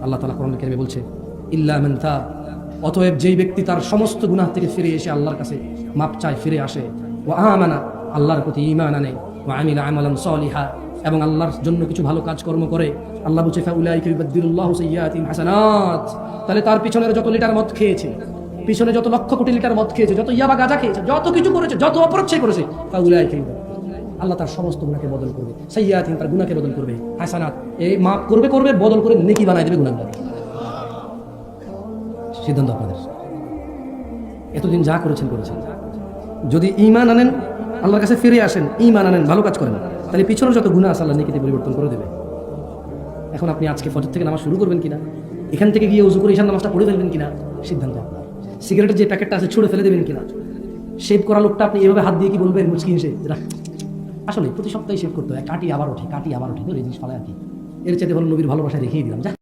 আল্লাহ তাআলা কোরআন কারীমে বলছে ইল্লা মান তাব, অতএব যেই ব্যক্তি তার সমস্ত গুনাহ থেকে ফিরে এসে আল্লাহর কাছে মাপ চায়, ফিরে আসে, ওয়া আমানা, আল্লাহর প্রতি ঈমান আনে, ওয়া আমিলা আমালান সালিহা, এবং আল্লাহর জন্য কিছু ভালো কাজকর্ম করে। আল্লাহ বলছে ফাউলাইকা ইউবাদদিলুল্লাহু সাইয়্যাতিহিম হাসানাত, তাহলে তার পিছনের যত লিটার মদ খেয়েছে, পিছনে যত লক্ষ কোটি লিটার মদ খেয়েছে, যত ইয়াবা গাঁজা খেয়েছে, যত কিছু করেছে, যত অপরাধ করেছে, ফাউলাইকা, আল্লাহ তার সমস্ত গুনাহকে বদল করবে, সাইয়্যাতিহিম, তার গুনাহকে বদল করবে, হাসানাত, এই মাফ করবে, বদল করে নেকি বানায় দেবে গুনাহগুলো। সিদ্ধান্ত আপনাদের। এতদিন যা করেছেন করেছেন, যদি ঈমান আনেন, আল্লাহর কাছে ফিরে আসেন, ঈমান আনেন, ভালো কাজ করেন, তাহলে পিছনের যত গুনাহ আছে আল্লাহ নেকিতে পরিবর্তন করে দেবে। এখন আপনি আজকে ফজর থেকে নামাজ শুরু করবেন কিনা, এখান থেকে গিয়ে ওযু করে ঈশার নামাজটা পড়ে ফেলবেন কিনা, সিদ্ধান্ত আপনার। সিগারেটের যে প্যাকেটটা আছে ছুঁড়ে ফেলে দেবেন কিনা, শেভ করা লোকটা আপনি এভাবে হাত দিয়ে কি বলবেন মুচকি হেসে, আসলে প্রতি সপ্তাহে শেভ করতে হয়, কাটি আবার ওঠে, কাটি আবার ওঠে, এই জিনিস ফলে আর কি। এর চাইতে ভালো নবীর ভালোবাসা রেখেই দিলাম।